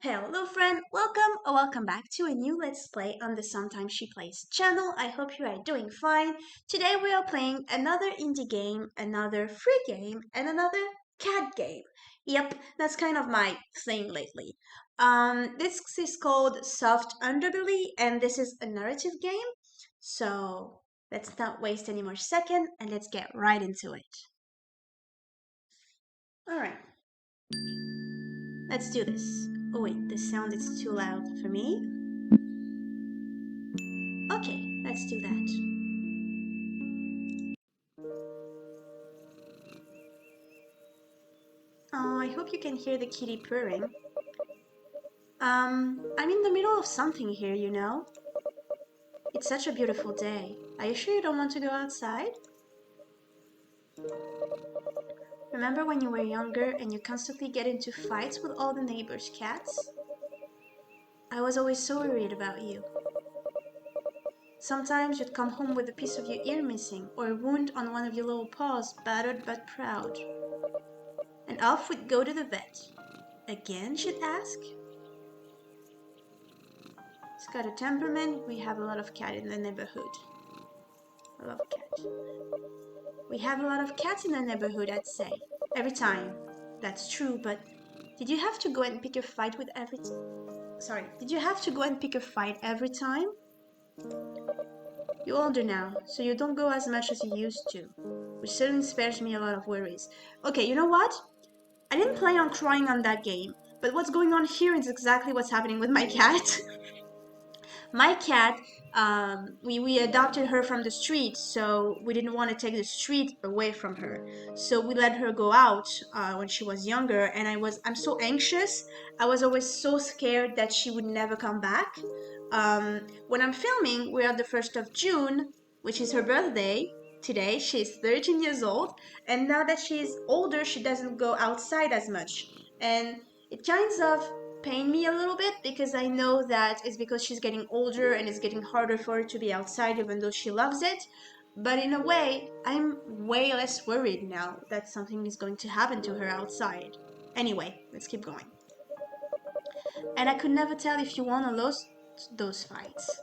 Hello friend, welcome or welcome back to a new Let's Play on the Sometimes She Plays channel. I hope you are doing fine. Today we are playing another indie game, another free game, and another cat game. Yep, that's kind of my thing lately. This is called Soft Underbelly and this is a narrative game. So let's not waste any more second and let's get right into it. Alright, let's do this. Oh wait, the sound is too loud for me. Okay, let's do that. Oh, I hope you can hear the kitty purring. I'm in the middle of something here, you know? It's such a beautiful day. Are you sure you don't want to go outside? Remember when you were younger and you constantly get into fights with all the neighbors' cats? I was always so worried about you. Sometimes you'd come home with a piece of your ear missing or a wound on one of your little paws, battered but proud. And off we'd go to the vet. Again, she'd ask? It's got a temperament. We have a lot of cat in the neighborhood. I love cat. We have a lot of cats in the neighborhood, I'd say. Every time. That's true, but did you have to go and pick a fight with every Did you have to go and pick a fight every time? You're older now, so you don't go as much as you used to, which certainly spares me a lot of worries. Okay, you know what? I didn't plan on crying on that game, but what's going on here is exactly what's happening with my cat. My cat, we adopted her from the street, so we didn't want to take the street away from her. So we let her go out when she was younger, and I'm so anxious. I was always so scared that she would never come back. When I'm filming, we're at the 1st of June, which is her birthday. Today, she's 13 years old, and now that she's older, she doesn't go outside as much. And it kind of pain me a little bit because I know that it's because she's getting older and it's getting harder for her to be outside even though she loves it. But in a way, I'm way less worried now that something is going to happen to her outside. Anyway, let's keep going. And I could never tell if you won or lost those fights.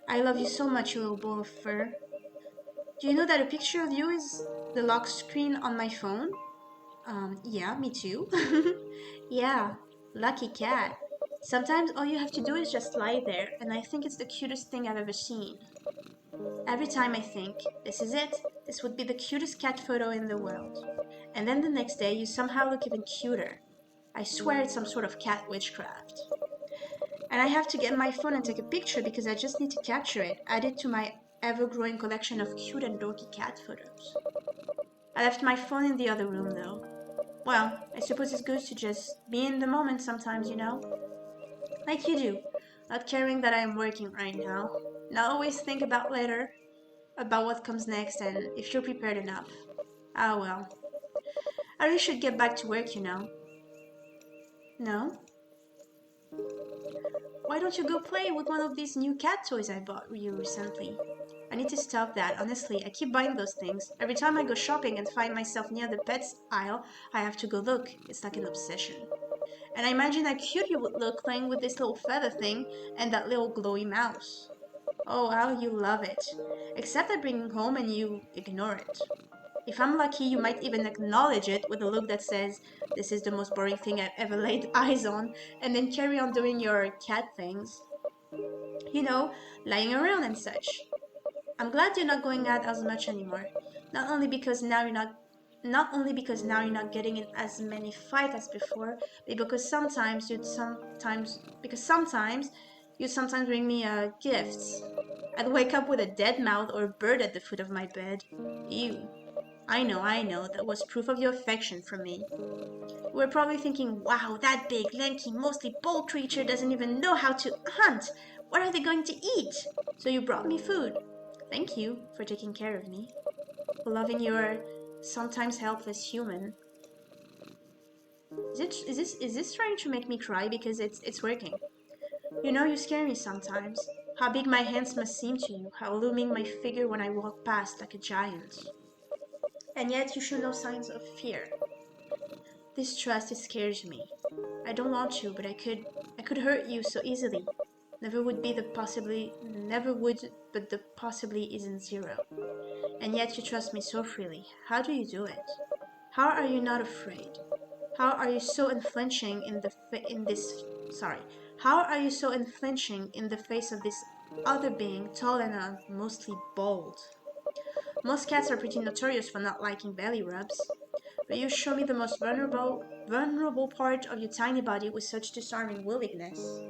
I love you so much, you little ball of fur. Do you know that a picture of you is the lock screen on my phone? Yeah, me too. Yeah, lucky cat. Sometimes all you have to do is just lie there, and I think it's the cutest thing I've ever seen. Every time I think, this is it, this would be the cutest cat photo in the world. And then the next day you somehow look even cuter. I swear it's some sort of cat witchcraft. And I have to get my phone and take a picture because I just need to capture it, add it to my ever-growing collection of cute and dorky cat photos. I left my phone in the other room though. Well, I suppose it's good to just be in the moment sometimes, you know? Like you do, not caring that I'm working right now. Not always think about later, about what comes next and if you're prepared enough. Ah well. I really should get back to work, you know. No? Why don't you go play with one of these new cat toys I bought you recently? I need to stop that, honestly. I keep buying those things. Every time I go shopping and find myself near the pets aisle, I have to go look. It's like an obsession. And I imagine how cute you would look playing with this little feather thing and that little glowy mouse. Oh, how you love it. Except I bring it home and you ignore it. If I'm lucky, you might even acknowledge it with a look that says, this is the most boring thing I've ever laid eyes on, and then carry on doing your cat things. You know, lying around and such. I'm glad you're not going out as much anymore. Not only because now you're not getting in as many fights as before, but because sometimes you sometimes bring me gifts. I'd wake up with a dead mouse or a bird at the foot of my bed. Ew. I know, that was proof of your affection for me. You were probably thinking, wow, that big, lanky, mostly bald creature doesn't even know how to hunt. What are they going to eat? So you brought me food. Thank you for taking care of me, for loving your sometimes helpless human. Is this trying to make me cry? Because it's working. You know, you scare me sometimes. How big my hands must seem to you, how looming my figure when I walk past like a giant. And yet you show no signs of fear. This trust, it scares me. I don't want to, but I could hurt you so easily. Never would, but the possibly isn't zero. And yet you trust me so freely. How do you do it? How are you not afraid? How are you so unflinching in the in this sorry? How are you so unflinching in the face of this other being, tall and mostly bald? Most cats are pretty notorious for not liking belly rubs, but you show me the most vulnerable part of your tiny body with such disarming willingness.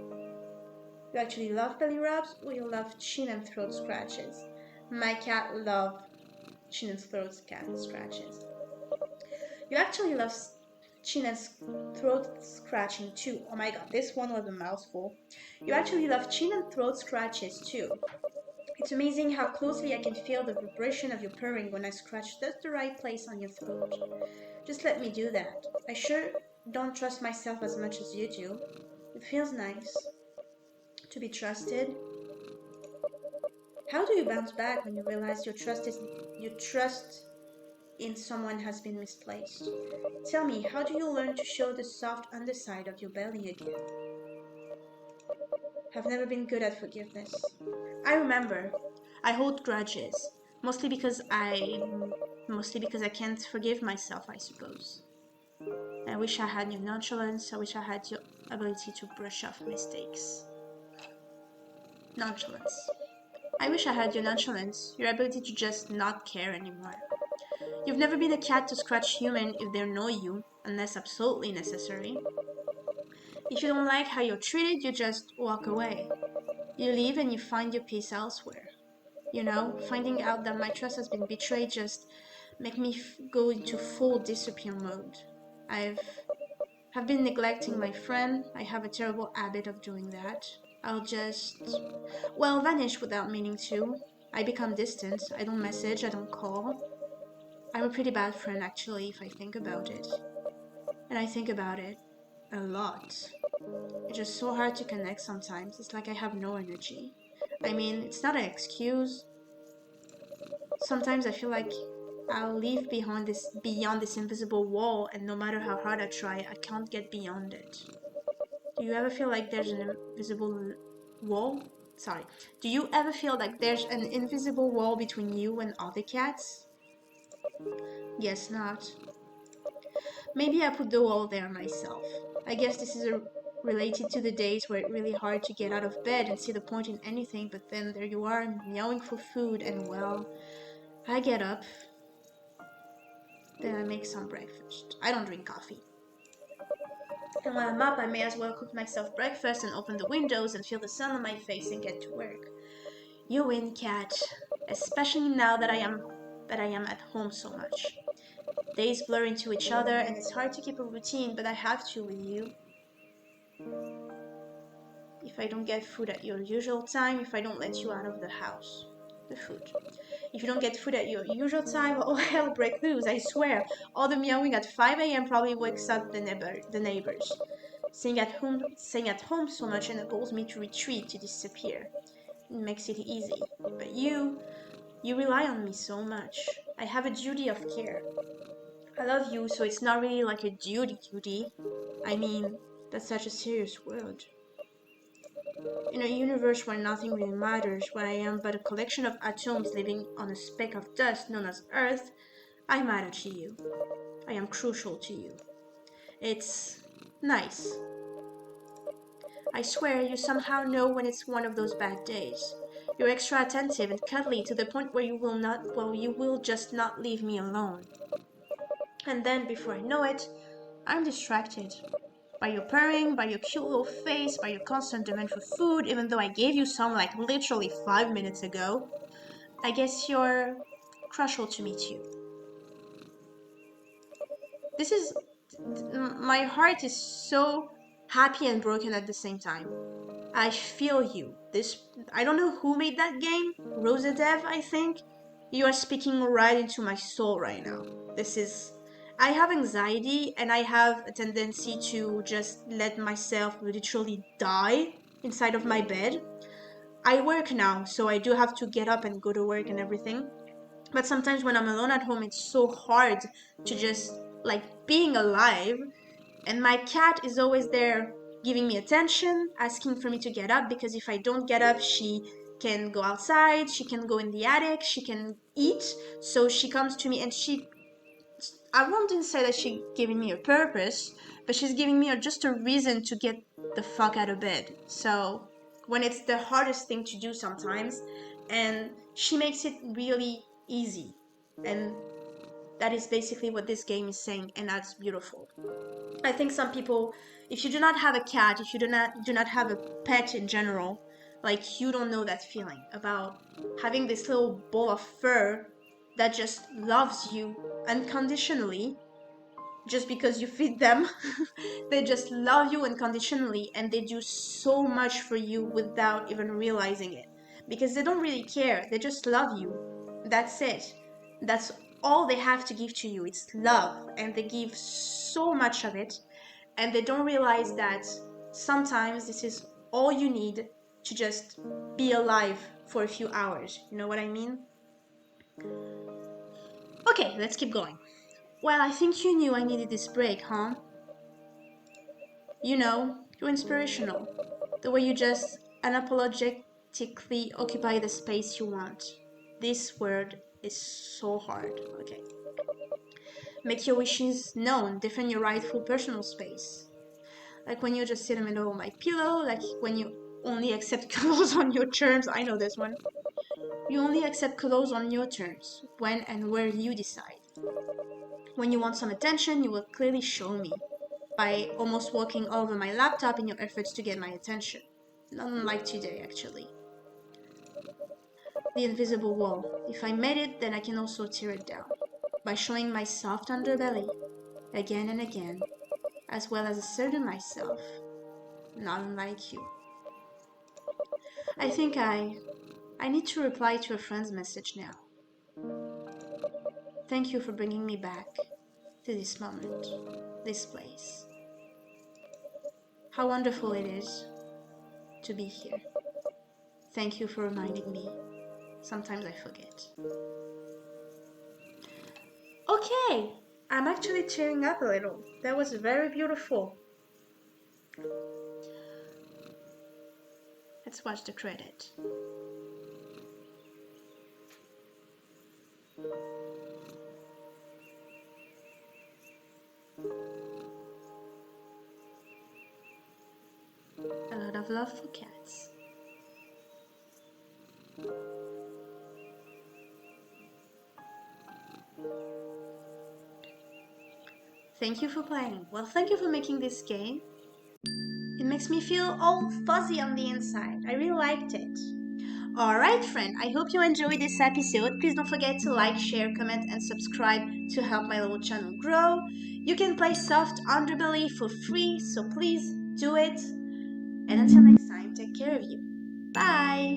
You actually love belly rubs, or you love chin and throat scratches? My cat loves chin and throat scratches. You actually love chin and throat scratching too. Oh my god, this one was a mouthful. You actually love chin and throat scratches too. It's amazing how closely I can feel the vibration of your purring when I scratch just the right place on your throat. Just let me do that. I sure don't trust myself as much as you do. It feels nice to be trusted. How do you bounce back when you realize your trust in someone has been misplaced? Tell me, how do you learn to show the soft underside of your belly again? Have never been good at forgiveness. I remember. I hold grudges, mostly because I can't forgive myself, I suppose. I wish I had your nonchalance. I wish I had your ability to brush off mistakes. Nonchalance. I wish I had your nonchalance, your ability to just not care anymore. You've never been a cat to scratch human if they annoy you, unless absolutely necessary. If you don't like how you're treated, you just walk away. You leave and you find your peace elsewhere. Finding out that my trust has been betrayed just make me go into full disappear mode. I've have been neglecting my friend. I have a terrible habit of doing that. I'll just, vanish without meaning to. I become distant. I don't message. I don't call. I'm a pretty bad friend, actually, if I think about it. And I think about it a lot. It's just so hard to connect sometimes. It's like I have no energy. I mean, it's not an excuse. Sometimes I feel like I'll leave beyond this invisible wall, and no matter how hard I try, I can't get beyond it. Do you ever feel like there's an invisible wall? Sorry. Do you ever feel like there's an invisible wall between you and other cats? Guess not. Maybe I put the wall there myself. I guess this is related to the days where it's really hard to get out of bed and see the point in anything, but then there you are, meowing for food, and I get up, then I make some breakfast. I don't drink coffee. And when I'm up, I may as well cook myself breakfast and open the windows and feel the sun on my face and get to work. You win, cat. Especially now that I am at home so much. Days blur into each other and it's hard to keep a routine, but I have to with you. If I don't get food at your usual time, if I don't let you out of the house. The food. If you don't get food at your usual time, all hell break loose, I swear. All the meowing at 5 a.m. probably wakes up the neighbors. Staying at home so much enables me to retreat, to disappear. It makes it easy. But you rely on me so much. I have a duty of care. I love you, so it's not really like a duty. I mean, that's such a serious word. In a universe where nothing really matters, where I am but a collection of atoms living on a speck of dust known as Earth, I matter to you. I am crucial to you. It's nice. I swear you somehow know when it's one of those bad days. You're extra attentive and cuddly to the point where you will just not leave me alone. And then, before I know it, I'm distracted. By your purring, by your cute little face, by your constant demand for food, even though I gave you some like literally 5 minutes ago. I guess you're crucial to me too. My heart is so happy and broken at the same time. I feel you. I don't know who made that game. Rosadev, I think. You are speaking right into my soul right now. I have anxiety and I have a tendency to just let myself literally die inside of my bed. I work now, so I do have to get up and go to work and everything. But sometimes when I'm alone at home, it's so hard to just like being alive. And my cat is always there giving me attention, asking for me to get up, because if I don't get up, she can go outside, she can go in the attic, she can eat. So she comes to me and I won't say that she's giving me a purpose, but she's giving me just a reason to get the fuck out of bed. So when it's the hardest thing to do sometimes, and she makes it really easy. And that is basically what this game is saying, and that's beautiful. I think some people, if you do not have a cat, if you do not have a pet in general, like you don't know that feeling about having this little ball of fur that just loves you unconditionally just because you feed them. They just love you unconditionally and they do so much for you without even realizing it. Because they don't really care, they just love you. That's it. That's all they have to give to you. It's love, and they give so much of it, and they don't realize that sometimes this is all you need to just be alive for a few hours. You know what I mean? Okay, let's keep going. Well, I think you knew I needed this break, huh? You know, you're inspirational. The way you just unapologetically occupy the space you want. This word is so hard. Okay. Make your wishes known, defend your rightful personal space. Like when you just sit in the middle of my pillow, like when you only accept clothes on your terms. I know this one. You only accept clothes on your terms, when and where you decide. When you want some attention, you will clearly show me by almost walking all over my laptop in your efforts to get my attention. Not unlike today, actually. The invisible wall. If I made it, then I can also tear it down by showing my soft underbelly again and again, as well as asserting myself, not unlike you. I think I need to reply to a friend's message now. Thank you for bringing me back to this moment, this place. How wonderful it is to be here. Thank you for reminding me. Sometimes I forget. Okay, I'm actually tearing up a little. That was very beautiful. Let's watch the credit. A lot of love for cats. Thank you for playing. Well, thank you for making this game. It makes me feel all fuzzy on the inside. I really liked it. Alright, friend, I hope you enjoyed this episode. Please don't forget to like, share, comment, and subscribe to help my little channel grow. You can play Soft Underbelly for free, so please do it. And until next time, take care of you. Bye!